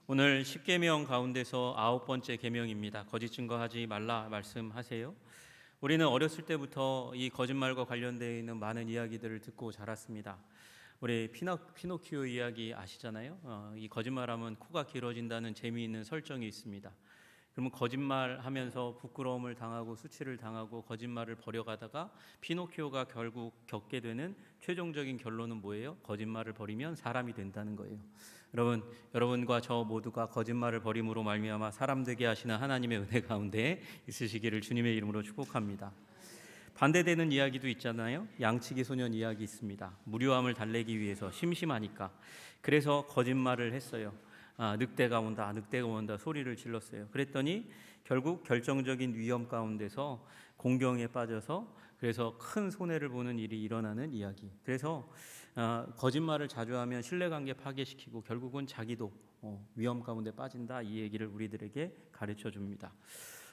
오늘 10계명 가운데서 9번째 계명입니다. 거짓 증거하지 말라 말씀하세요. 우리는 어렸을 때부터 이 거짓말과 관련되어 있는 많은 이야기들을 듣고 자랐습니다. 우리 피노키오 이야기 아시잖아요. 이 거짓말하면 코가 길어진다는 재미있는 설정이 있습니다. 그러면 거짓말하면서 부끄러움을 당하고 수치를 당하고 거짓말을 벌여가다가 피노키오가 결국 겪게 되는 최종적인 결론은 뭐예요? 거짓말을 벌이면 사람이 된다는 거예요. 여러분과 저 모두가 거짓말을 벌임으로 말미암아 사람 되게 하시는 하나님의 은혜 가운데 있으시기를 주님의 이름으로 축복합니다. 반대되는 이야기도 있잖아요. 양치기 소년 이야기 있습니다. 무료함을 달래기 위해서 심심하니까 그래서 거짓말을 했어요. 늑대가 온다 소리를 질렀어요. 그랬더니 결국 결정적인 위험 가운데서 공경에 빠져서 그래서 큰 손해를 보는 일이 일어나는 이야기. 그래서 거짓말을 자주 하면 신뢰관계 파괴시키고 결국은 자기도 위험 가운데 빠진다, 이 얘기를 우리들에게 가르쳐 줍니다.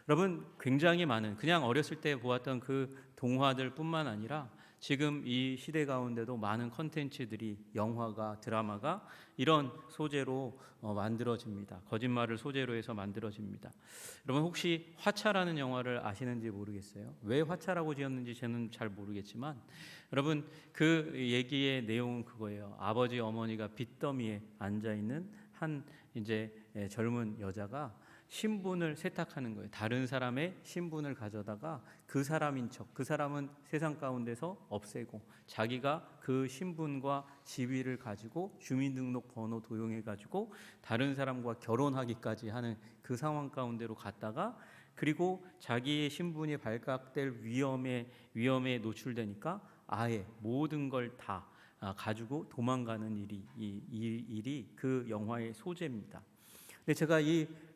여러분, 굉장히 많은 그냥 어렸을 때 보았던 그 동화들뿐만 아니라 지금 이 시대 가운데도 많은 컨텐츠들이, 영화가, 드라마가 이런 소재로 만들어집니다. 거짓말을 소재로 해서 만들어집니다. 여러분, 혹시 화차라는 영화를 아시는지 모르겠어요. 왜 화차라고 지었는지 저는 잘 모르겠지만 여러분, 그 얘기의 내용은 그거예요. 아버지 어머니가 빚더미에 앉아 있는 한 이제 젊은 여자가 신분을 세탁하는 거예요. 다른 사람의 신분을 가져다가 그 사람인 척, 그 사람은 세상 가운데서 없애고 자기가 그 신분과 지위를 가지고 주민등록번호 도용해 가지고 다른 사람과 결혼하기까지 하는 그 상황 가운데로 갔다가, 그리고 자기의 신분이 발각될 위험에 노출되니까 아예 모든 걸 다 가지고 도망가는 일이 그 영화의 소재입니다. 근데 제가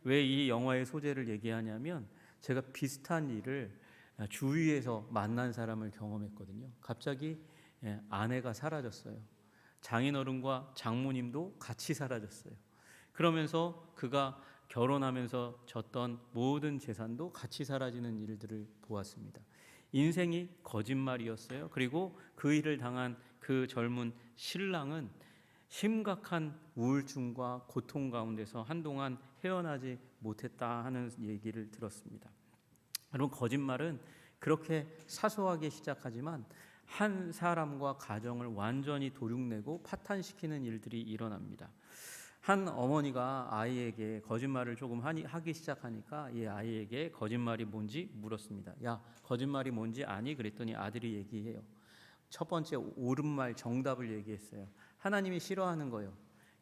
왜 이 영화의 소재를 얘기하냐면, 제가 비슷한 일을 주위에서 만난 사람을 경험했거든요. 갑자기 아내가 사라졌어요. 장인어른과 장모님도 같이 사라졌어요. 그러면서 그가 결혼하면서 졌던 모든 재산도 같이 사라지는 일들을 보았습니다. 인생이 거짓말이었어요. 그리고 그 일을 당한 그 젊은 신랑은 심각한 우울증과 고통 가운데서 한동안 헤어나지 못했다 하는 얘기를 들었습니다. 여러분, 거짓말은 그렇게 사소하게 시작하지만 한 사람과 가정을 완전히 도륙내고 파탄시키는 일들이 일어납니다. 한 어머니가 아이에게 거짓말을 조금 하기 시작하니까 이 아이에게 거짓말이 뭔지 물었습니다. 야, 거짓말이 뭔지 아니? 그랬더니 아들이 얘기해요. 첫 번째 옳은 말, 정답을 얘기했어요. 하나님이 싫어하는 거예요.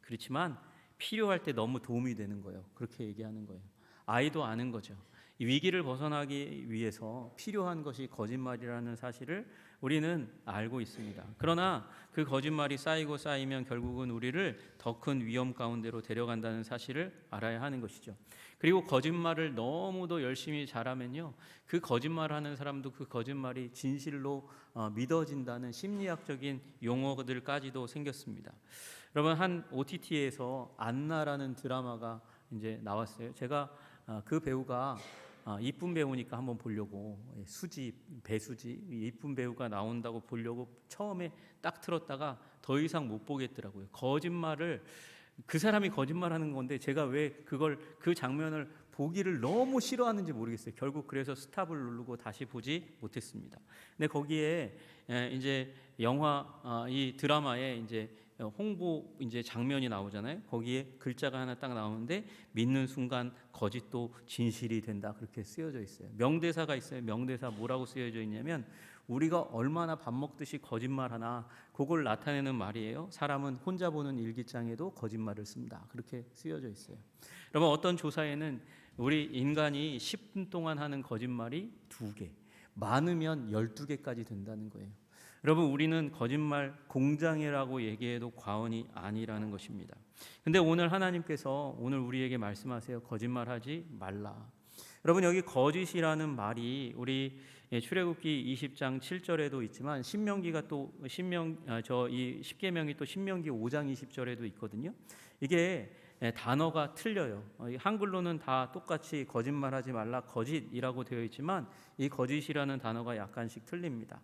그렇지만 필요할 때 너무 도움이 되는 거예요. 그렇게 얘기하는 거예요. 아이도 아는 거죠. 이 위기를 벗어나기 위해서 필요한 것이 거짓말이라는 사실을 우리는 알고 있습니다. 그러나 그 거짓말이 쌓이면 결국은 우리를 더 큰 위험 가운데로 데려간다는 사실을 알아야 하는 것이죠. 그리고 거짓말을 너무도 열심히 잘하면요, 그 거짓말하는 사람도 그 거짓말이 진실로 믿어진다는 심리학적인 용어들까지도 생겼습니다. 여러분, 한 OTT에서 안나라는 드라마가 이제 나왔어요. 제가 그 배우가 이쁜 배우니까 한번 보려고, 배수지 이쁜 배우가 나온다고 보려고 처음에 딱 틀었다가 더 이상 못 보겠더라고요. 그 사람이 거짓말하는 건데 제가 왜 그 장면을 보기를 너무 싫어하는지 모르겠어요. 결국 그래서 스탑을 누르고 다시 보지 못했습니다. 근데 거기에 이제 이 드라마에 이제 홍보 이제 장면이 나오잖아요. 거기에 글자가 하나 딱 나오는데 믿는 순간 거짓도 진실이 된다, 그렇게 쓰여져 있어요. 명대사가 있어요. 명대사 뭐라고 쓰여져 있냐면, 우리가 얼마나 밥 먹듯이 거짓말하나 그걸 나타내는 말이에요. 사람은 혼자 보는 일기장에도 거짓말을 쓴다, 그렇게 쓰여져 있어요. 여러분, 어떤 조사에는 우리 인간이 10분 동안 하는 거짓말이 2개, 많으면 12개까지 된다는 거예요. 여러분, 우리는 거짓말 공장이라고 얘기해도 과언이 아니라는 것입니다. 근데 오늘 하나님께서 오늘 우리에게 말씀하세요. 거짓말하지 말라. 여러분, 여기 거짓이라는 말이 우리 출애굽기 20장 7절에도 있지만 이 10계명이 또 신명기 5장 20절에도 있거든요. 이게 단어가 틀려요. 한글로는 다 똑같이 거짓말하지 말라, 거짓이라고 되어 있지만 이 거짓이라는 단어가 약간씩 틀립니다.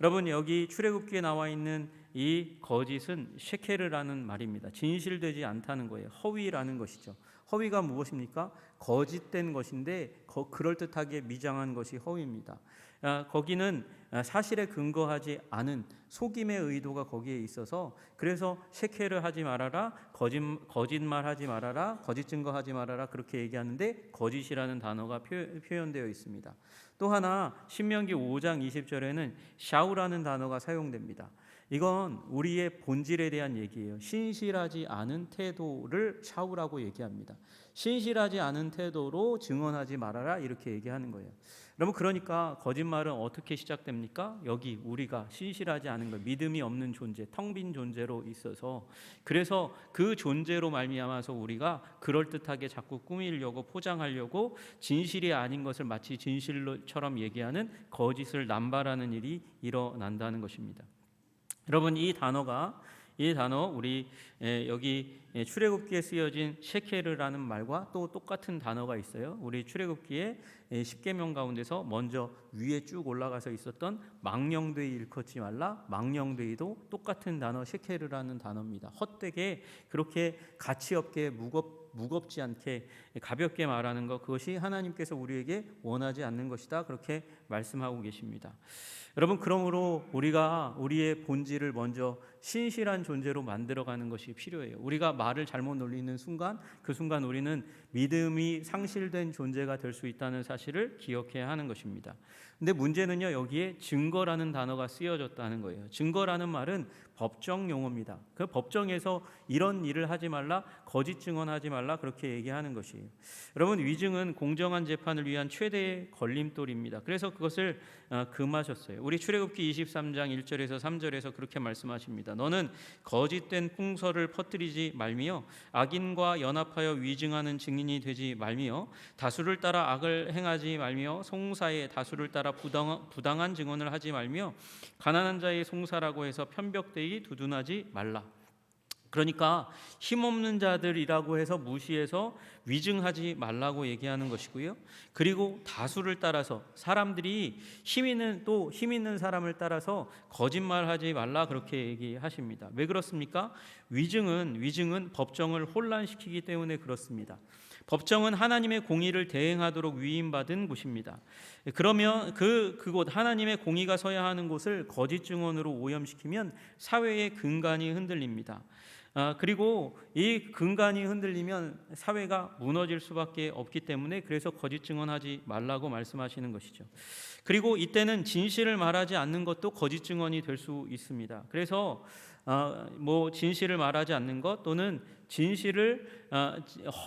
여러분 여기 출애굽기에 나와 있는 이 거짓은 셰케르라는 말입니다. 진실되지 않다는 거예요. 허위라는 것이죠. 허위가 무엇입니까? 거짓된 것인데 그럴듯하게 미장한 것이 허위입니다. 거기는 사실에 근거하지 않은 속임의 의도가 거기에 있어서 그래서 셰케를 하지 말아라, 거짓말하지 말아라, 거짓 증거하지 말아라 그렇게 얘기하는데 거짓이라는 단어가 표현되어 있습니다. 또 하나 신명기 5장 20절에는 샤우라는 단어가 사용됩니다. 이건 우리의 본질에 대한 얘기예요. 신실하지 않은 태도를 샤우라고 얘기합니다. 신실하지 않은 태도로 증언하지 말아라 이렇게 얘기하는 거예요. 여러분 그러니까 거짓말은 어떻게 시작됩니까? 여기 우리가 신실하지 않은 것, 믿음이 없는 존재, 텅 빈 존재로 있어서 그래서 그 존재로 말미암아서 우리가 그럴듯하게 자꾸 꾸미려고 포장하려고 진실이 아닌 것을 마치 진실처럼 얘기하는 거짓을 남발하는 일이 일어난다는 것입니다. 여러분 이 단어 우리 여기 출애굽기에 쓰여진 셰케르라는 말과 또 똑같은 단어가 있어요. 우리 출애굽기에 10계명 가운데서 먼저 위에 쭉 올라가서 있었던 망령되이 일컫지 말라. 망령되이도 똑같은 단어 셰케르라는 단어입니다. 헛되게 그렇게 가치 없게 무겁지 않게 가볍게 말하는 것, 그것이 하나님께서 우리에게 원하지 않는 것이다 그렇게 말씀하고 계십니다. 여러분 그러므로 우리가 우리의 본질을 먼저 신실한 존재로 만들어가는 것이 필요해요. 우리가 말을 잘못 놀리는 순간 그 순간 우리는 믿음이 상실된 존재가 될 수 있다는 사실을 기억해야 하는 것입니다. 근데 문제는요, 여기에 증거라는 단어가 쓰여졌다는 거예요. 증거라는 말은 법정 용어입니다. 그 법정에서 이런 일을 하지 말라, 거짓 증언하지 말라 그렇게 얘기하는 것이에요. 여러분 위증은 공정한 재판을 위한 최대의 걸림돌입니다. 그래서 그것을 금하셨어요. 우리 출애굽기 23장 1절에서 3절에서 그렇게 말씀하십니다. 너는 거짓된 풍설을 퍼뜨리지 말며 악인과 연합하여 위증하는 증인이 되지 말며 다수를 따라 악을 행하지 말며 송사에 다수를 따라 부당한 증언을 하지 말며 가난한 자의 송사라고 해서 편벽되이 두둔하지 말라. 그러니까 힘없는 자들이라고 해서 무시해서 위증하지 말라고 얘기하는 것이고요. 그리고 다수를 따라서 사람들이 힘 있는 사람을 따라서 거짓말하지 말라 그렇게 얘기하십니다. 왜 그렇습니까? 위증은 법정을 혼란시키기 때문에 그렇습니다. 법정은 하나님의 공의를 대행하도록 위임받은 곳입니다. 그러면 그곳 하나님의 공의가 서야 하는 곳을 거짓 증언으로 오염시키면 사회의 근간이 흔들립니다. 그리고 이 근간이 흔들리면 사회가 무너질 수밖에 없기 때문에 그래서 거짓 증언하지 말라고 말씀하시는 것이죠. 그리고 이때는 진실을 말하지 않는 것도 거짓 증언이 될 수 있습니다. 그래서 진실을 말하지 않는 것 또는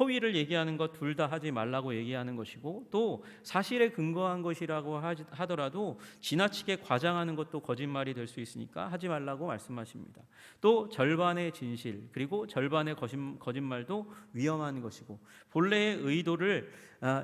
허위를 얘기하는 것 둘 다 하지 말라고 얘기하는 것이고 또 사실에 근거한 것이라고 하더라도 지나치게 과장하는 것도 거짓말이 될 수 있으니까 하지 말라고 말씀하십니다. 또 절반의 진실 그리고 절반의 거짓말도 위험한 것이고 본래의 의도를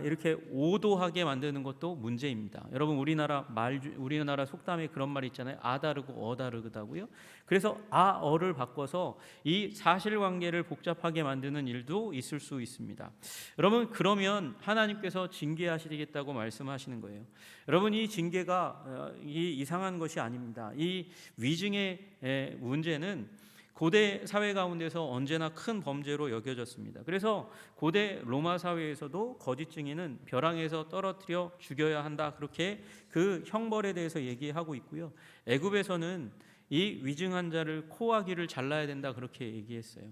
이렇게 오도하게 만드는 것도 문제입니다. 여러분 우리나라 속담에 그런 말이 있잖아요. 아 다르고 어 다르다고요. 그래서 어를 바꿔서 이 사실관계를 복잡하게 만드는 일도 있을 수 있습니다. 여러분 그러면 하나님께서 징계하시겠다고 말씀하시는 거예요. 여러분 이 징계가 이상한 것이 아닙니다. 이 위증의 문제는 고대 사회 가운데서 언제나 큰 범죄로 여겨졌습니다. 그래서 고대 로마 사회에서도 거짓 증인은 벼랑에서 떨어뜨려 죽여야 한다 그렇게 그 형벌에 대해서 얘기하고 있고요. 애굽에서는 이 위증한 자를 코와 귀를 잘라야 된다 그렇게 얘기했어요.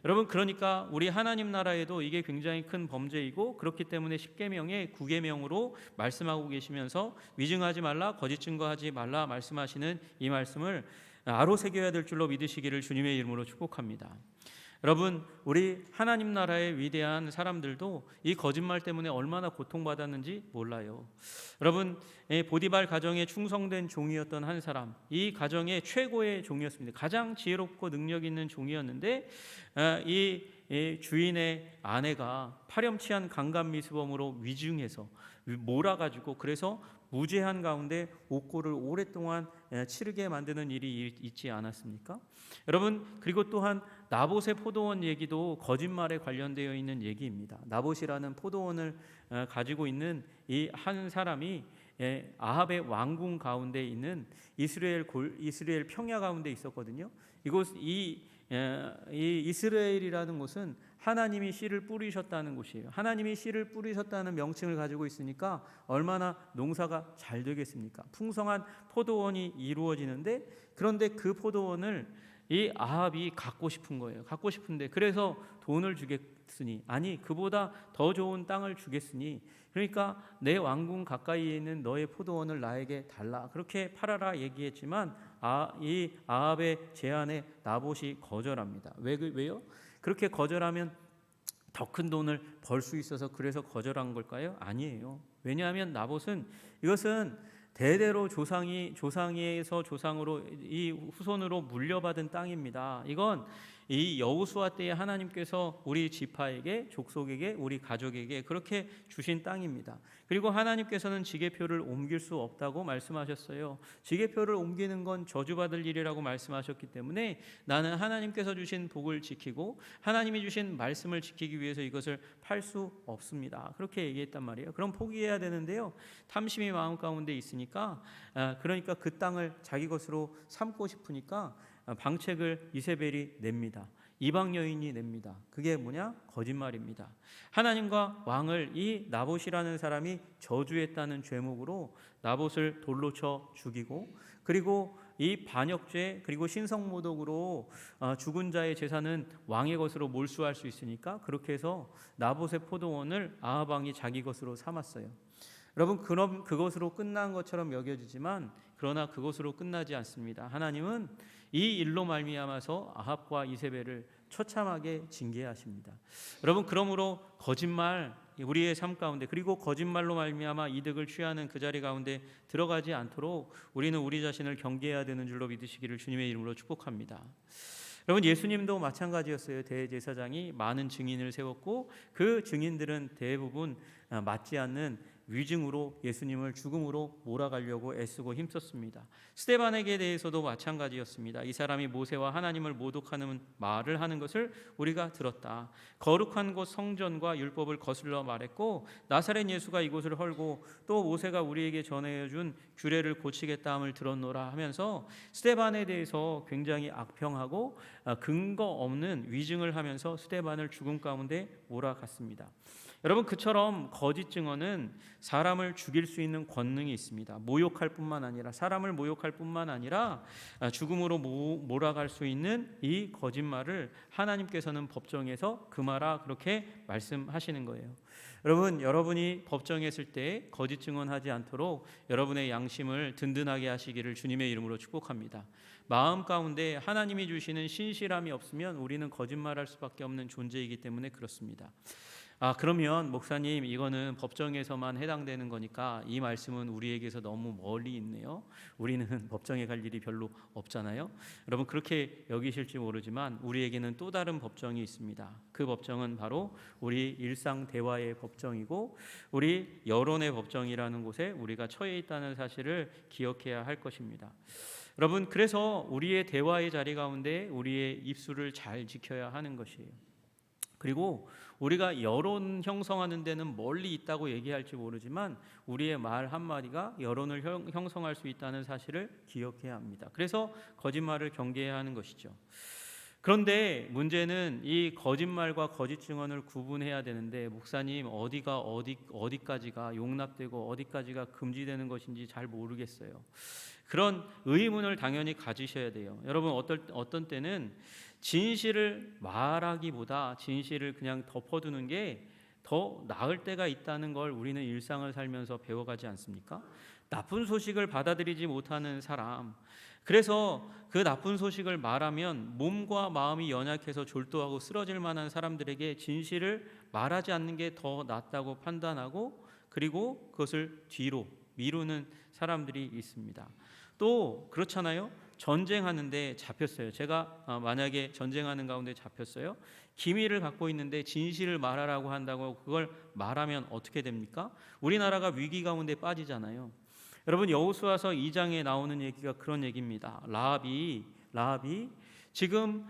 여러분 그러니까 우리 하나님 나라에도 이게 굉장히 큰 범죄이고 그렇기 때문에 10계명에 9계명으로 말씀하고 계시면서 위증하지 말라 거짓 증거하지 말라 말씀하시는 이 말씀을 아로 새겨야 될 줄로 믿으시기를 주님의 이름으로 축복합니다. 여러분 우리 하나님 나라의 위대한 사람들도 이 거짓말 때문에 얼마나 고통받았는지 몰라요. 여러분 보디발 가정에 충성된 종이었던 한 사람, 이 가정의 최고의 종이었습니다. 가장 지혜롭고 능력 있는 종이었는데 이 주인의 아내가 파렴치한 강간미수범으로 위증해서 몰아가지고 그래서 무죄한 가운데 옥고를 오랫동안 치르게 만드는 일이 있지 않았습니까? 여러분 그리고 또한 나봇의 포도원 얘기도 거짓말에 관련되어 있는 얘기입니다. 나봇이라는 포도원을 가지고 있는 이 한 사람이 아합의 왕궁 가운데 있는 이스라엘 평야 가운데 있었거든요. 이 이스라엘이라는 곳은 하나님이 씨를 뿌리셨다는 곳이에요. 하나님이 씨를 뿌리셨다는 명칭을 가지고 있으니까 얼마나 농사가 잘 되겠습니까? 풍성한 포도원이 이루어지는데, 그런데 그 포도원을 이 아합이 갖고 싶은 거예요. 갖고 싶은데, 그래서 돈을 주겠으니, 아니 그보다 더 좋은 땅을 주겠으니, 그러니까 내 왕궁 가까이에 있는 너의 포도원을 나에게 달라, 그렇게 팔아라 얘기했지만 이 아합의 제안에 나봇이 거절합니다. 왜요? 그렇게 거절하면 더 큰 돈을 벌 수 있어서 그래서 거절한 걸까요? 아니에요. 왜냐하면 나봇은 이것은 대대로 조상에서 조상으로 이 후손으로 물려받은 땅입니다. 이건 이 여호수아 때에 하나님께서 우리 지파에게, 족속에게, 우리 가족에게 그렇게 주신 땅입니다. 그리고 하나님께서는 지계표를 옮길 수 없다고 말씀하셨어요. 지계표를 옮기는 건 저주받을 일이라고 말씀하셨기 때문에 나는 하나님께서 주신 복을 지키고 하나님이 주신 말씀을 지키기 위해서 이것을 팔 수 없습니다. 그렇게 얘기했단 말이에요. 그럼 포기해야 되는데요, 탐심이 마음 가운데 있으니까, 그러니까 그 땅을 자기 것으로 삼고 싶으니까 방책을 이세벨이 냅니다. 이방 여인이 냅니다. 그게 뭐냐? 거짓말입니다. 하나님과 왕을 이 나봇이라는 사람이 저주했다는 죄목으로 나봇을 돌로 쳐 죽이고, 그리고 이 반역죄, 그리고 신성모독으로 죽은 자의 재산은 왕의 것으로 몰수할 수 있으니까 그렇게 해서 나봇의 포도원을 아합 왕이 자기 것으로 삼았어요. 여러분, 그럼 그것으로 끝난 것처럼 여겨지지만 그러나 그것으로 끝나지 않습니다. 하나님은 이 일로 말미암아서 아합과 이세벨을 처참하게 징계하십니다. 여러분, 그러므로 거짓말, 우리의 삶 가운데, 그리고 거짓말로 말미암아 이득을 취하는 그 자리 가운데 들어가지 않도록 우리는 우리 자신을 경계해야 되는 줄로 믿으시기를 주님의 이름으로 축복합니다. 여러분, 예수님도 마찬가지였어요. 대제사장이 많은 증인을 세웠고 그 증인들은 대부분 맞지 않는 위증으로 예수님을 죽음으로 몰아가려고 애쓰고 힘썼습니다. 스데반에게 대해서도 마찬가지였습니다. 이 사람이 모세와 하나님을 모독하는 말을 하는 것을 우리가 들었다. 거룩한 곳 성전과 율법을 거슬러 말했고 나사렛 예수가 이곳을 헐고 또 모세가 우리에게 전해준 규례를 고치겠다 함을 들었노라 하면서 스데반에 대해서 굉장히 악평하고 근거 없는 위증을 하면서 스데반을 죽음 가운데 몰아갔습니다. 여러분, 그처럼 거짓 증언은 사람을 죽일 수 있는 권능이 있습니다. 모욕할 뿐만 아니라, 사람을 모욕할 뿐만 아니라 죽음으로 몰아갈 수 있는 이 거짓말을 하나님께서는 법정에서 금하라 그렇게 말씀하시는 거예요. 여러분, 여러분이 법정에 있을 때 거짓 증언하지 않도록 여러분의 양심을 든든하게 하시기를 주님의 이름으로 축복합니다. 마음 가운데 하나님이 주시는 신실함이 없으면 우리는 거짓말할 수밖에 없는 존재이기 때문에 그렇습니다. 그러면 목사님, 이거는 법정에서만 해당되는 거니까 이 말씀은 우리에게서 너무 멀리 있네요. 우리는 법정에 갈 일이 별로 없잖아요. 여러분, 그렇게 여기실지 모르지만 우리에게는 또 다른 법정이 있습니다. 그 법정은 바로 우리 일상 대화의 법정이고 우리 여론의 법정이라는 곳에 우리가 처해 있다는 사실을 기억해야 할 것입니다. 여러분, 그래서 우리의 대화의 자리 가운데 우리의 입술을 잘 지켜야 하는 것이에요. 그리고 우리가 여론 형성하는 데는 멀리 있다고 얘기할지 모르지만 우리의 말 한마디가 여론을 형성할 수 있다는 사실을 기억해야 합니다. 그래서 거짓말을 경계해야 하는 것이죠. 그런데 문제는 이 거짓말과 거짓 증언을 구분해야 되는데, 목사님, 어디까지가 용납되고 어디까지가 금지되는 것인지 잘 모르겠어요. 그런 의문을 당연히 가지셔야 돼요. 여러분, 어떤 때는 진실을 말하기보다 진실을 그냥 덮어두는 게 더 나을 때가 있다는 걸 우리는 일상을 살면서 배워가지 않습니까? 나쁜 소식을 받아들이지 못하는 사람, 그래서 그 나쁜 소식을 말하면 몸과 마음이 연약해서 졸도하고 쓰러질 만한 사람들에게 진실을 말하지 않는 게 더 낫다고 판단하고 그리고 그것을 뒤로 미루는 사람들이 있습니다. 또 그렇잖아요. 전쟁하는데 잡혔어요. 제가 만약에 전쟁하는 가운데 잡혔어요. 기밀을 갖고 있는데 진실을 말하라고 한다고 그걸 말하면 어떻게 됩니까? 우리나라가 위기 가운데 빠지잖아요. 여러분, 여호수아서 2장에 나오는 얘기가 그런 얘기입니다. 라합이 지금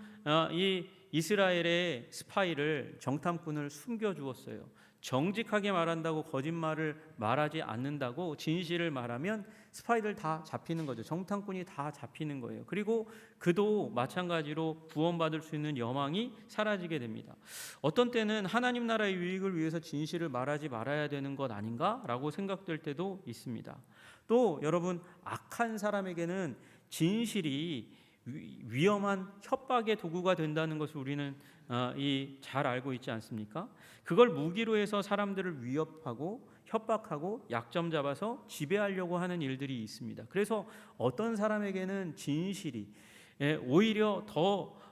이 이스라엘의 스파이를 정탐꾼을 숨겨주었어요. 정직하게 말한다고 거짓말을 말하지 않는다고 진실을 말하면 스파이들 다 잡히는 거죠. 정탐꾼이 다 잡히는 거예요. 그리고 그도 마찬가지로 구원받을 수 있는 여망이 사라지게 됩니다. 어떤 때는 하나님 나라의 유익을 위해서 진실을 말하지 말아야 되는 것 아닌가라고 생각될 때도 있습니다. 또 여러분, 악한 사람에게는 진실이 위험한 협박의 도구가 된다는 것을 우리는 잘 알고 있지 않습니까? 그걸 무기로 해서 사람들을 위협하고 협박하고 약점 잡아서 지배하려고 하는 일들이 있습니다. 그래서 어떤 사람에게는 진실이 오히려 더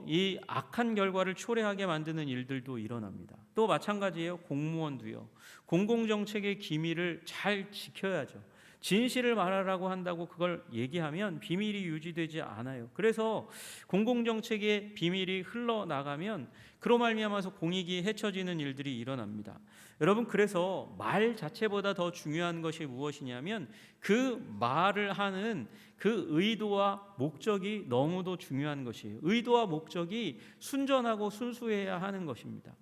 이 악한 결과를 초래하게 만드는 일들도 일어납니다. 또 마찬가지예요. 공무원도요. 공공정책의 기밀을 잘 지켜야죠. 진실을 말하라고 한다고 그걸 얘기하면 비밀이 유지되지 않아요. 그래서 공공정책의 비밀이 흘러나가면 그로 말미암아서 공익이 해쳐지는 일들이 일어납니다. 여러분, 그래서 말 자체보다 더 중요한 것이 무엇이냐면 그 말을 하는 그 의도와 목적이 너무도 중요한 것이에요. 의도와 목적이 순전하고 순수해야 하는 것입니다.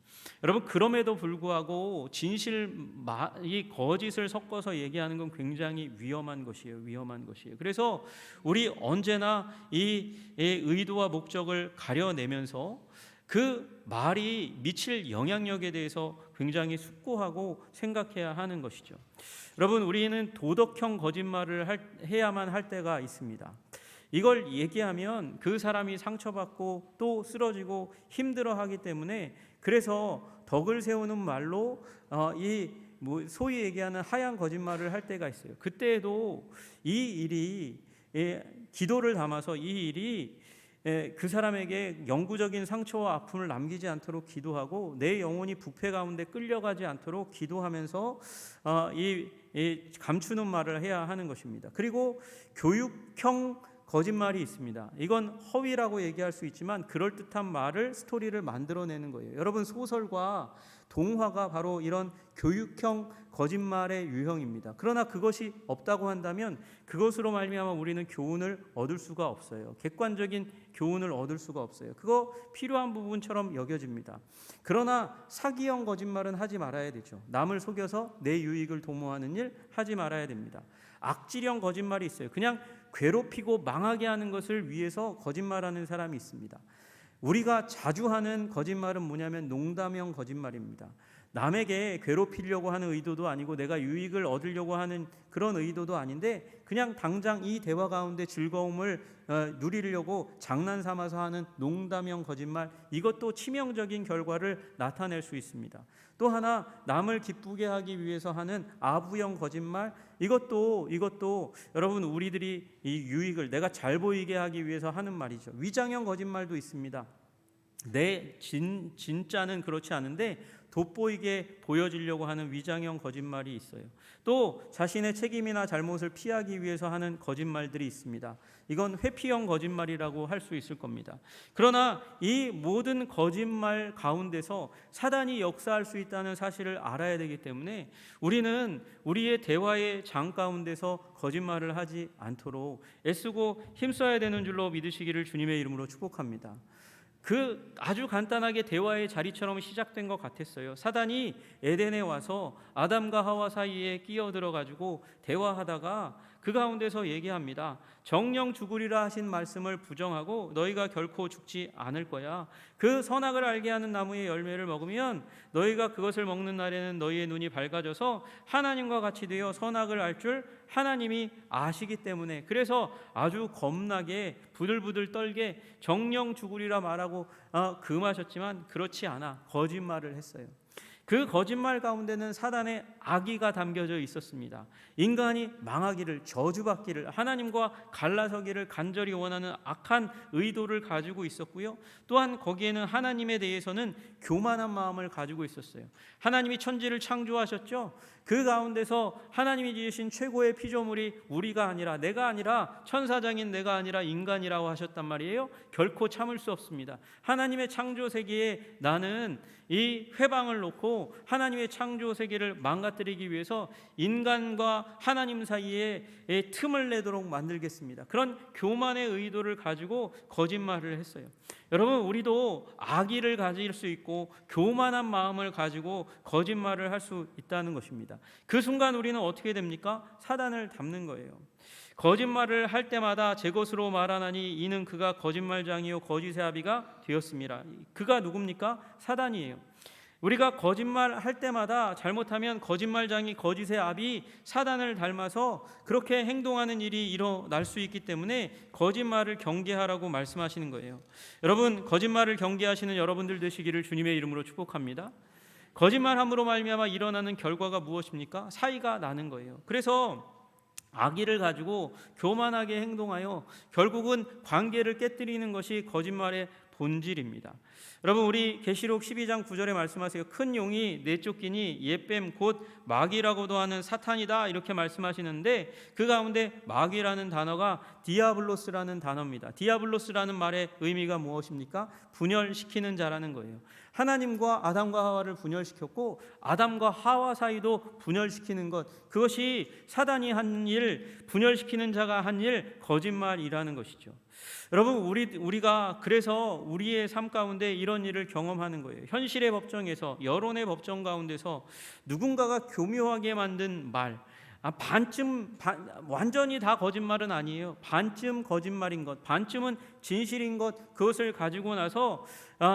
여러분, 그럼에도 불구하고 이 거짓을 섞어서 얘기하는 건 굉장히 위험한 것이에요. 위험한 것이에요. 그래서 우리 언제나 이 의도와 목적을 가려내면서 그 말이 미칠 영향력에 대해서 굉장히 숙고하고 생각해야 하는 것이죠. 여러분, 우리는 도덕형 거짓말을 해야만 할 때가 있습니다. 이걸 얘기하면 그 사람이 상처받고 또 쓰러지고 힘들어하기 때문에, 그래서 덕을 세우는 말로 소위 얘기하는 하얀 거짓말을 할 때가 있어요. 그때에도 이 일이 기도를 담아서 이 일이 그 사람에게 영구적인 상처와 아픔을 남기지 않도록 기도하고 내 영혼이 부패 가운데 끌려가지 않도록 기도하면서 감추는 말을 해야 하는 것입니다. 그리고 교육형 거짓말이 있습니다. 이건 허위라고 얘기할 수 있지만 그럴듯한 말을, 스토리를 만들어내는 거예요. 여러분, 소설과 동화가 바로 이런 교육형 거짓말의 유형입니다. 그러나 그것이 없다고 한다면 그것으로 말미암아 우리는 교훈을 얻을 수가 없어요. 객관적인 교훈을 얻을 수가 없어요. 그거 필요한 부분처럼 여겨집니다. 그러나 사기형 거짓말은 하지 말아야 되죠. 남을 속여서 내 유익을 도모하는 일 하지 말아야 됩니다. 악질형 거짓말이 있어요. 그냥 괴롭히고 망하게 하는 것을 위해서 거짓말하는 사람이 있습니다. 우리가 자주 하는 거짓말은 뭐냐면 농담형 거짓말입니다. 남에게 괴롭히려고 하는 의도도 아니고 내가 유익을 얻으려고 하는 그런 의도도 아닌데 그냥 당장 이 대화 가운데 즐거움을 누리려고 장난 삼아서 하는 농담형 거짓말, 이것도 치명적인 결과를 나타낼 수 있습니다. 또 하나, 남을 기쁘게 하기 위해서 하는 아부형 거짓말, 이것도 여러분, 우리들이 이 유익을 내가 잘 보이게 하기 위해서 하는 말이죠. 위장형 거짓말도 있습니다. 내 진짜는 그렇지 않은데 돋보이게 보여지려고 하는 위장형 거짓말이 있어요. 또 자신의 책임이나 잘못을 피하기 위해서 하는 거짓말들이 있습니다. 이건 회피형 거짓말이라고 할 수 있을 겁니다. 그러나 이 모든 거짓말 가운데서 사단이 역사할 수 있다는 사실을 알아야 되기 때문에 우리는 우리의 대화의 장 가운데서 거짓말을 하지 않도록 애쓰고 힘써야 되는 줄로 믿으시기를 주님의 이름으로 축복합니다. 그 아주 간단하게 대화의 자리처럼 시작된 것 같았어요. 사단이 에덴에 와서 아담과 하와 사이에 끼어들어 가지고 대화하다가 그 가운데서 얘기합니다. 정령 죽으리라 하신 말씀을 부정하고 너희가 결코 죽지 않을 거야. 그 선악을 알게 하는 나무의 열매를 먹으면 너희가 그것을 먹는 날에는 너희의 눈이 밝아져서 하나님과 같이 되어 선악을 알 줄 하나님이 아시기 때문에, 그래서 아주 겁나게 부들부들 떨게 정령 죽으리라 말하고 금하셨지만 그렇지 않아 거짓말을 했어요. 그 거짓말 가운데는 사단의 악의가 담겨져 있었습니다. 인간이 망하기를, 저주받기를, 하나님과 갈라서기를 간절히 원하는 악한 의도를 가지고 있었고요. 또한 거기에는 하나님에 대해서는 교만한 마음을 가지고 있었어요. 하나님이 천지를 창조하셨죠. 그 가운데서 하나님이 지으신 최고의 피조물이 우리가 아니라, 내가 아니라, 천사장인 내가 아니라 인간이라고 하셨단 말이에요. 결코 참을 수 없습니다. 하나님의 창조 세계에 나는 이 회방을 놓고 하나님의 창조 세계를 망가뜨리기 위해서 인간과 하나님 사이에 틈을 내도록 만들겠습니다. 그런 교만의 의도를 가지고 거짓말을 했어요. 여러분, 우리도 악의를 가질 수 있고 교만한 마음을 가지고 거짓말을 할 수 있다는 것입니다. 그 순간 우리는 어떻게 됩니까? 사단을 닮는 거예요. 거짓말을 할 때마다 제 것으로 말하나니 이는 그가 거짓말장이요 거짓의 아비가 되었습니다. 그가 누굽니까? 사단이에요. 우리가 거짓말할 때마다 잘못하면 거짓말장이 거짓의 아비 사단을 닮아서 그렇게 행동하는 일이 일어날 수 있기 때문에 거짓말을 경계하라고 말씀하시는 거예요. 여러분, 거짓말을 경계하시는 여러분들 되시기를 주님의 이름으로 축복합니다. 거짓말함으로 말미암아 일어나는 결과가 무엇입니까? 사이가 나는 거예요. 그래서 악의를 가지고 교만하게 행동하여 결국은 관계를 깨뜨리는 것이 거짓말의 본질입니다. 여러분, 우리 계시록 12장 9절에 말씀하세요. 큰 용이 내쫓기니 옛뱀 곧 마귀라고도 하는 사탄이다, 이렇게 말씀하시는데 그 가운데 마귀라는 단어가 디아블로스라는 단어입니다. 디아블로스라는 말의 의미가 무엇입니까? 분열시키는 자라는 거예요. 하나님과 아담과 하와를 분열시켰고 아담과 하와 사이도 분열시키는 것, 그것이 사단이 한 일, 분열시키는 자가 한 일, 거짓말이라는 것이죠. 여러분, 우리가 그래서 우리의 삶 가운데 이런 일을 경험하는 거예요. 현실의 법정에서, 여론의 법정 가운데서 누군가가 교묘하게 만든 말, 완전히 다 거짓말은 아니에요. 반쯤 거짓말인 것, 반쯤은 진실인 것, 그것을 가지고 나서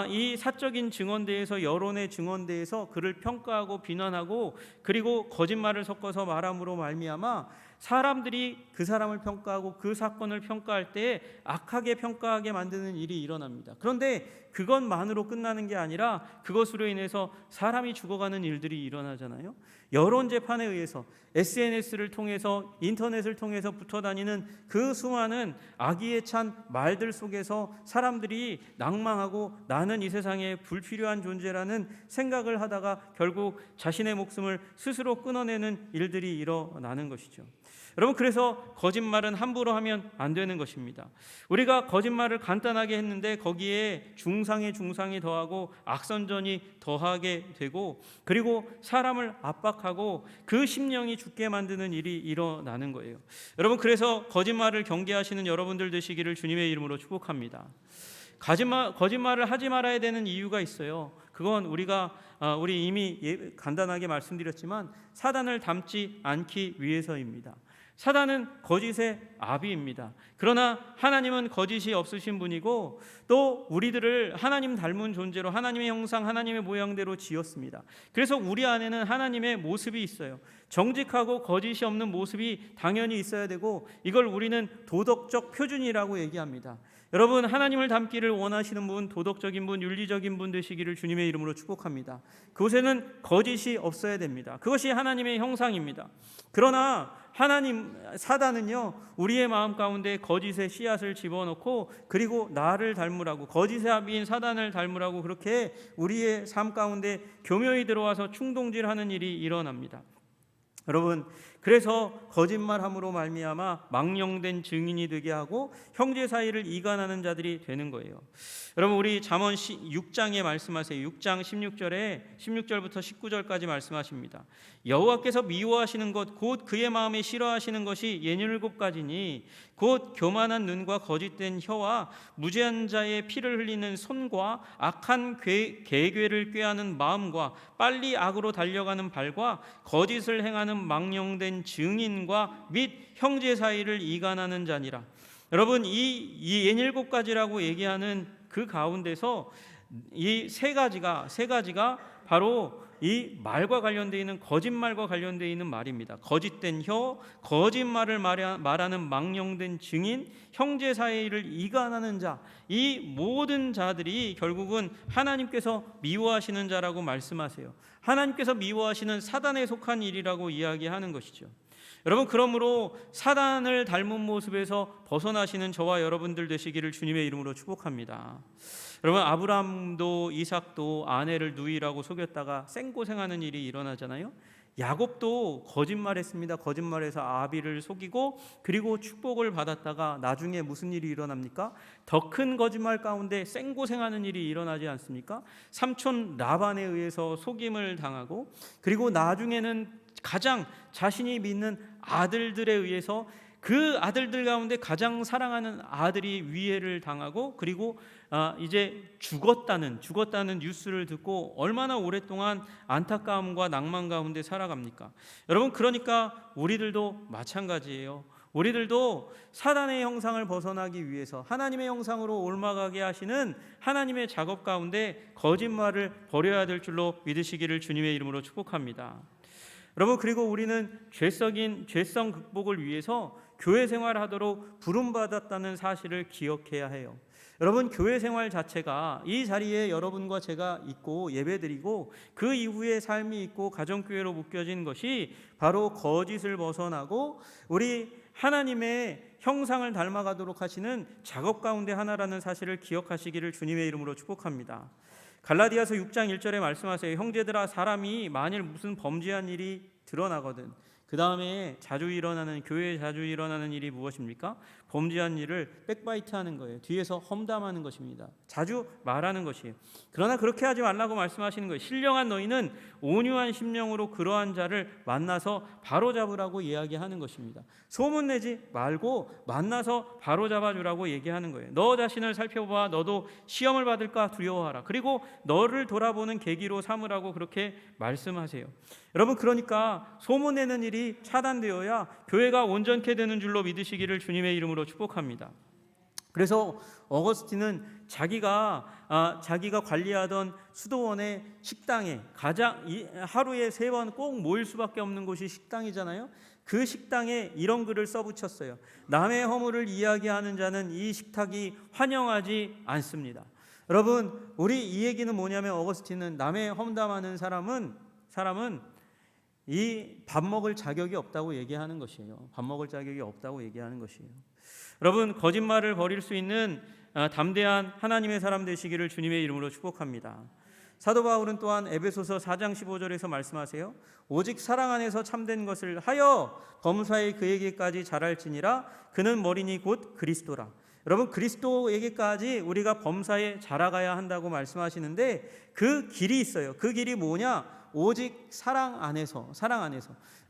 이 사적인 증언대에서, 여론의 증언대에서 그를 평가하고 비난하고 그리고 거짓말을 섞어서 말함으로 말미암아 사람들이 그 사람을 평가하고 그 사건을 평가할 때 악하게 평가하게 만드는 일이 일어납니다. 그런데 그것만으로 끝나는 게 아니라 그것으로 인해서 사람이 죽어가는 일들이 일어나잖아요. 여론 재판에 의해서, SNS를 통해서, 인터넷을 통해서 붙어다니는 그 수많은 악의에 찬 말들 속에서 사람들이 낭망하고 나는 이 세상에 불필요한 존재라는 생각을 하다가 결국 자신의 목숨을 스스로 끊어내는 일들이 일어나는 것이죠. 여러분, 그래서 거짓말은 함부로 하면 안 되는 것입니다. 우리가 거짓말을 간단하게 했는데 거기에 중상에 더하고 악선전이 더하게 되고 그리고 사람을 압박하고 그 심령이 죽게 만드는 일이 일어나는 거예요. 여러분, 그래서 거짓말을 경계하시는 여러분들 되시기를 주님의 이름으로 축복합니다. 거짓말을 하지 말아야 되는 이유가 있어요. 그건 우리 이미 간단하게 말씀드렸지만 사단을 닮지 않기 위해서입니다. 사단은 거짓의 아비입니다. 그러나 하나님은 거짓이 없으신 분이고 또 우리들을 하나님 닮은 존재로 하나님의 형상, 하나님의 모양대로 지었습니다. 그래서 우리 안에는 하나님의 모습이 있어요. 정직하고 거짓이 없는 모습이 당연히 있어야 되고 이걸 우리는 도덕적 표준이라고 얘기합니다. 여러분, 하나님을 닮기를 원하시는 분, 도덕적인 분, 윤리적인 분 되시기를 주님의 이름으로 축복합니다. 그곳에는 거짓이 없어야 됩니다. 그것이 하나님의 형상입니다. 그러나 사단은요, 우리의 마음 가운데 거짓의 씨앗을 집어넣고 그리고 나를 닮으라고, 거짓의 아비인 사단을 닮으라고 그렇게 우리의 삶 가운데 교묘히 들어와서 충동질하는 일이 일어납니다. 여러분, 그래서 거짓말함으로 말미암아 망령된 증인이 되게 하고 형제 사이를 이간하는 자들이 되는 거예요. 여러분, 우리 잠언 6장에 말씀하세요. 6장 16절부터 19절까지 말씀하십니다. 여호와께서 미워하시는 것 곧 그의 마음에 싫어하시는 것이 67가지니 곧 교만한 눈과 거짓된 혀와 무죄한 자의 피를 흘리는 손과 악한 계궤를 꾀하는 마음과 빨리 악으로 달려가는 발과 거짓을 행하는 망령된 증인과 및 형제 사이를 이간하는 자니라. 여러분, 이 67가지라고 얘기하는 그 가운데서 이 세 가지가 바로 이 말과 관련되어 있는, 거짓말과 관련되어 있는 말입니다. 거짓된 혀, 거짓말을 말하는 망령된 증인, 형제 사이를 이간하는 자, 이 모든 자들이 결국은 하나님께서 미워하시는 자라고 말씀하세요. 하나님께서 미워하시는 사단에 속한 일이라고 이야기하는 것이죠. 여러분, 그러므로 사단을 닮은 모습에서 벗어나시는 저와 여러분들 되시기를 주님의 이름으로 축복합니다. 여러분, 아브라함도 이삭도 아내를 누이라고 속였다가 생고생하는 일이 일어나잖아요. 야곱도 거짓말했습니다. 거짓말해서 아비를 속이고 그리고 축복을 받았다가 나중에 무슨 일이 일어납니까? 더 큰 거짓말 가운데 생고생하는 일이 일어나지 않습니까? 삼촌 라반에 의해서 속임을 당하고 그리고 나중에는 가장 자신이 믿는 아들들에 의해서 그 아들들 가운데 가장 사랑하는 아들이 위해를 당하고 그리고 이제 죽었다는 뉴스를 듣고 얼마나 오랫동안 안타까움과 낭만 가운데 살아갑니까? 여러분, 그러니까 우리들도 마찬가지예요. 우리들도 사단의 형상을 벗어나기 위해서 하나님의 형상으로 옮아가게 하시는 하나님의 작업 가운데 거짓말을 버려야 될 줄로 믿으시기를 주님의 이름으로 축복합니다. 여러분, 그리고 우리는 죄성 극복을 위해서 교회 생활하도록 부름받았다는 사실을 기억해야 해요. 여러분, 교회 생활 자체가 이 자리에 여러분과 제가 있고 예배드리고 그 이후에 삶이 있고 가정교회로 묶여진 것이 바로 거짓을 벗어나고 우리 하나님의 형상을 닮아가도록 하시는 작업 가운데 하나라는 사실을 기억하시기를 주님의 이름으로 축복합니다. 갈라디아서 6장 1절에 말씀하세요. 형제들아, 사람이 만일 무슨 범죄한 일이 드러나거든, 그 다음에 교회에 자주 일어나는 일이 무엇입니까? 범죄한 일을 백바이트하는 거예요. 뒤에서 험담하는 것입니다. 자주 말하는 것이에요. 그러나 그렇게 하지 말라고 말씀하시는 거예요. 신령한 너희는 온유한 심령으로 그러한 자를 만나서 바로잡으라고 이야기하는 것입니다. 소문내지 말고 만나서 바로잡아주라고 얘기하는 거예요. 너 자신을 살펴봐. 너도 시험을 받을까 두려워하라. 그리고 너를 돌아보는 계기로 삼으라고 그렇게 말씀하세요. 여러분, 그러니까 소문내는 일이 차단되어야 교회가 온전케 되는 줄로 믿으시기를 주님의 이름으로 축복합니다. 그래서 어거스틴은 자기가 관리하던 수도원의 식당에 하루에 3번 꼭 모일 수밖에 없는 곳이 식당이잖아요. 그 식당에 이런 글을 써붙였어요. 남의 허물을 이야기하는 자는 이 식탁이 환영하지 않습니다. 여러분, 우리 이 얘기는 뭐냐면 어거스틴은 남의 험담하는 사람은 이 밥 먹을 자격이 없다고 얘기하는 것이에요. 밥 먹을 자격이 없다고 얘기하는 것이에요. 여러분, 거짓말을 버릴 수 있는 담대한 하나님의 사람 되시기를 주님의 이름으로 축복합니다. 사도 바울은 또한 에베소서 4장 15절에서 말씀하세요. 오직 사랑 안에서 참된 것을 하여 범사에 그에게까지 자랄지니라. 그는 머리니 곧 그리스도라. 여러분, 그리스도에게까지 우리가 범사에 자라가야 한다고 말씀하시는데 그 길이 있어요. 그 길이 뭐냐? 오직 사랑 안에서.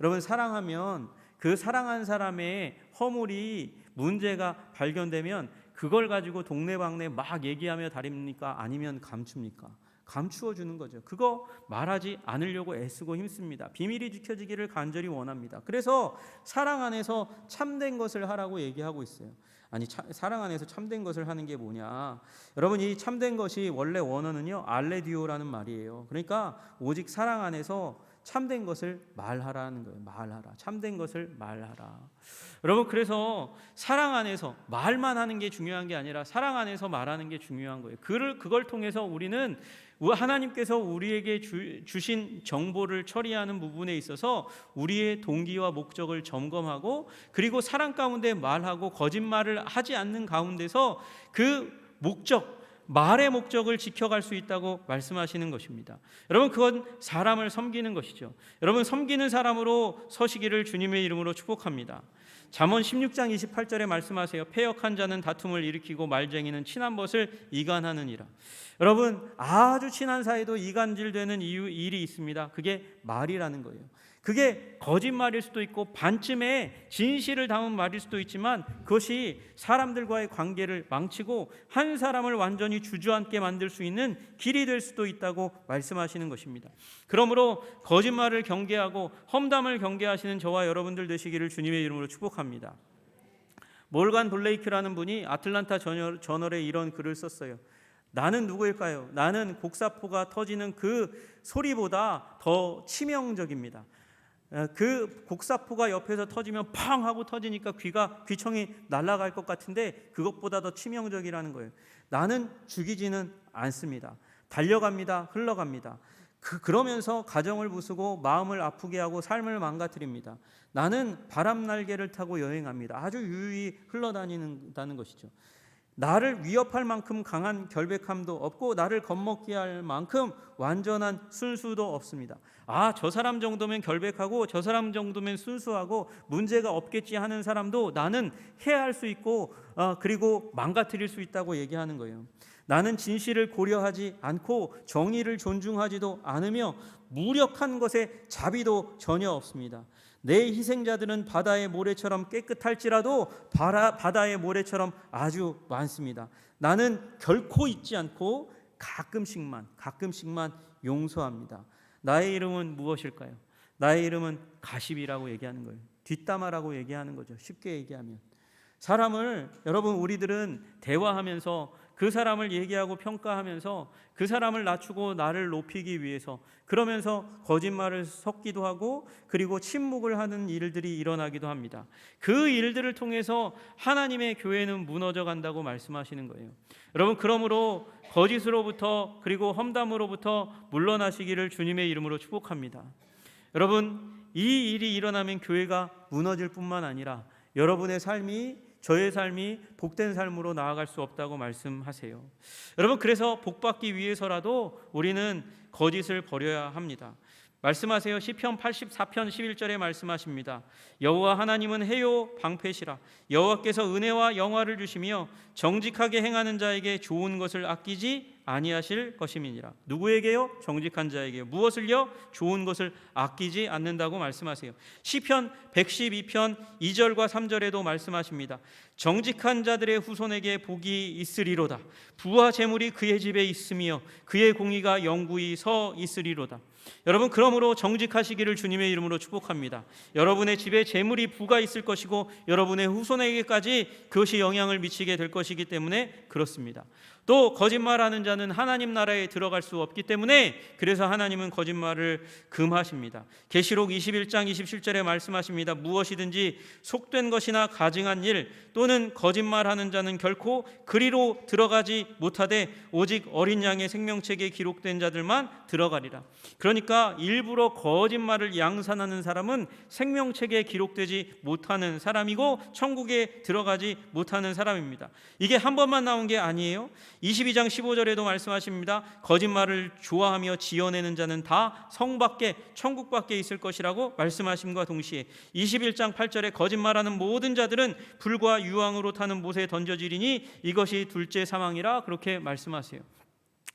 여러분, 사랑하면 그 사랑한 사람의 허물이 문제가 발견되면 그걸 가지고 동네방네 막 얘기하며 다닙니까? 아니면 감춥니까? 감추어 주는 거죠. 그거 말하지 않으려고 애쓰고 힘씁니다. 비밀이 지켜지기를 간절히 원합니다. 그래서 사랑 안에서 참된 것을 하라고 얘기하고 있어요. 아니, 사랑 안에서 참된 것을 하는 게 뭐냐? 여러분, 이 참된 것이 원래 원어는요, 알레디오라는 말이에요. 그러니까 오직 사랑 안에서 참된 것을 말하라는 거예요. 말하라. 참된 것을 말하라. 여러분, 그래서 사랑 안에서 말만 하는 게 중요한 게 아니라 사랑 안에서 말하는 게 중요한 거예요. 그걸 통해서 우리는 하나님께서 우리에게 주신 정보를 처리하는 부분에 있어서 우리의 동기와 목적을 점검하고, 그리고 사랑 가운데 말하고 거짓말을 하지 않는 가운데서 그 말의 목적을 지켜갈 수 있다고 말씀하시는 것입니다. 여러분, 그건 사람을 섬기는 것이죠. 여러분, 섬기는 사람으로 서시기를 주님의 이름으로 축복합니다. 잠언 16장 28절에 말씀하세요. 패역한 자는 다툼을 일으키고 말쟁이는 친한 벗을 이간하느니라. 여러분, 아주 친한 사이도 이간질되는 일이 있습니다. 그게 말이라는 거예요. 그게 거짓말일 수도 있고 반쯤에 진실을 담은 말일 수도 있지만 그것이 사람들과의 관계를 망치고 한 사람을 완전히 주저앉게 만들 수 있는 길이 될 수도 있다고 말씀하시는 것입니다. 그러므로 거짓말을 경계하고 험담을 경계하시는 저와 여러분들 되시기를 주님의 이름으로 축복합니다. 몰간 블레이크라는 분이 아틀란타 저널에 이런 글을 썼어요. 나는 누구일까요? 나는 곡사포가 터지는 그 소리보다 더 치명적입니다. 그 곡사포가 옆에서 터지면 팡 하고 터지니까 귀청이 날아갈 것 같은데 그것보다 더 치명적이라는 거예요. 나는 죽이지는 않습니다. 달려갑니다. 흘러갑니다. 그러면서 가정을 부수고 마음을 아프게 하고 삶을 망가뜨립니다. 나는 바람 날개를 타고 여행합니다. 아주 유유히 흘러다니는다는 것이죠. 나를 위협할 만큼 강한 결백함도 없고 나를 겁먹게 할 만큼 완전한 순수도 없습니다. 저 사람 정도면 결백하고 저 사람 정도면 순수하고 문제가 없겠지 하는 사람도 나는 해할 수 있고 그리고 망가뜨릴 수 있다고 얘기하는 거예요. 나는 진실을 고려하지 않고 정의를 존중하지도 않으며 무력한 것에 자비도 전혀 없습니다. 내 희생자들은 바다의 모래처럼 깨끗할지라도 바다의 모래처럼 아주 많습니다. 나는 결코 잊지 않고 가끔씩만 용서합니다. 나의 이름은 무엇일까요? 나의 이름은 가십이라고 얘기하는 거예요. 뒷담화라고 얘기하는 거죠. 쉽게 얘기하면 사람을, 여러분, 우리들은 대화하면서 그 사람을 얘기하고 평가하면서 그 사람을 낮추고 나를 높이기 위해서, 그러면서 거짓말을 섞기도 하고 그리고 침묵을 하는 일들이 일어나기도 합니다. 그 일들을 통해서 하나님의 교회는 무너져 간다고 말씀하시는 거예요. 여러분, 그러므로 거짓으로부터 그리고 험담으로부터 물러나시기를 주님의 이름으로 축복합니다. 여러분, 이 일이 일어나면 교회가 무너질 뿐만 아니라 여러분의 삶이, 저의 삶이 복된 삶으로 나아갈 수 없다고 말씀하세요. 여러분, 그래서 복받기 위해서라도 우리는 거짓을 버려야 합니다. 말씀하세요. 시편 84편 11절에 말씀하십니다. 여호와 하나님은 해요 방패시라. 여호와께서 은혜와 영화를 주시며 정직하게 행하는 자에게 좋은 것을 아끼지 아니하실 것임이니라. 누구에게요? 정직한 자에게요. 무엇을요? 좋은 것을 아끼지 않는다고 말씀하세요. 시편 112편 2절과 3절에도 말씀하십니다. 정직한 자들의 후손에게 복이 있으리로다. 부와 재물이 그의 집에 있으며 그의 공의가 영구히 서 있으리로다. 여러분, 그러므로 정직하시기를 주님의 이름으로 축복합니다. 여러분의 집에 재물이 부가 있을 것이고 여러분의 후손에게까지 그것이 영향을 미치게 될 것이기 때문에 그렇습니다. 또 거짓말하는 자는 하나님 나라에 들어갈 수 없기 때문에 그래서 하나님은 거짓말을 금하십니다. 계시록 21장 27절에 말씀하십니다. 무엇이든지 속된 것이나 가증한 일 또는 거짓말하는 자는 결코 그리로 들어가지 못하되 오직 어린 양의 생명책에 기록된 자들만 들어가리라. 그러니까 일부러 거짓말을 양산하는 사람은 생명책에 기록되지 못하는 사람이고 천국에 들어가지 못하는 사람입니다. 이게 한 번만 나온 게 아니에요. 22장 15절에도 말씀하십니다. 거짓말을 좋아하며 지어내는 자는 다 성 밖에, 천국 밖에 있을 것이라고 말씀하심과 동시에 21장 8절에 거짓말하는 모든 자들은 불과 유황으로 타는 못에 던져지리니 이것이 둘째 사망이라 그렇게 말씀하세요.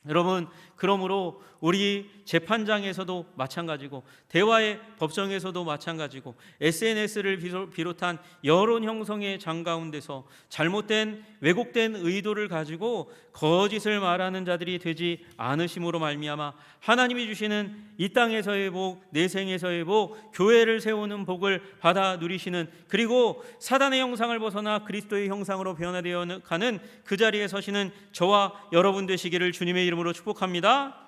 여러분, 그러므로 우리 재판장에서도 마찬가지고 대화의 법정에서도 마찬가지고 SNS를 비롯한 여론 형성의 장 가운데서 잘못된 왜곡된 의도를 가지고 거짓을 말하는 자들이 되지 않으심으로 말미암아 하나님이 주시는 이 땅에서의 복, 내생에서의 복, 교회를 세우는 복을 받아 누리시는, 그리고 사단의 형상을 벗어나 그리스도의 형상으로 변화되어 가는 그 자리에 서시는 저와 여러분 되시기를 주님의 이름으로 축복합니다.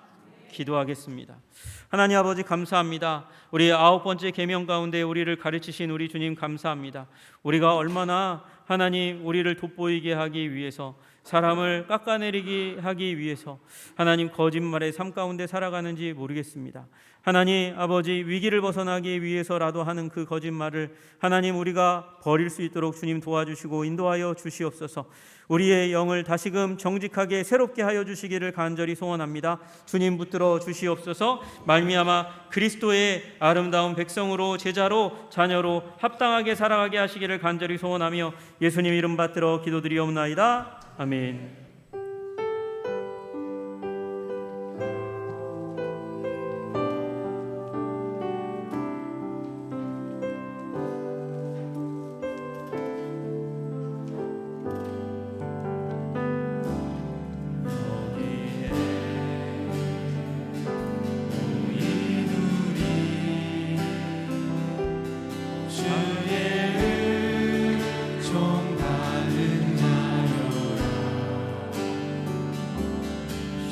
기도하겠습니다. 하나님 아버지, 감사합니다. 우리 9번째 계명 가운데 우리를 가르치신 우리 주님 감사합니다. 우리가 얼마나 하나님 우리를 돋보이게 하기 위해서, 사람을 깎아내리게 하기 위해서 하나님 거짓말의 삶 가운데 살아가는지 모르겠습니다. 하나님 아버지, 위기를 벗어나기 위해서라도 하는 그 거짓말을 하나님 우리가 버릴 수 있도록 주님 도와주시고 인도하여 주시옵소서. 우리의 영을 다시금 정직하게 새롭게 하여 주시기를 간절히 소원합니다. 주님 붙들어 주시옵소서. 말미암아 그리스도의 아름다운 백성으로, 제자로, 자녀로 합당하게 살아가게 하시기를 간절히 소원하며 예수님 이름 받들어 기도드리옵나이다. 아멘.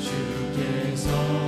주께서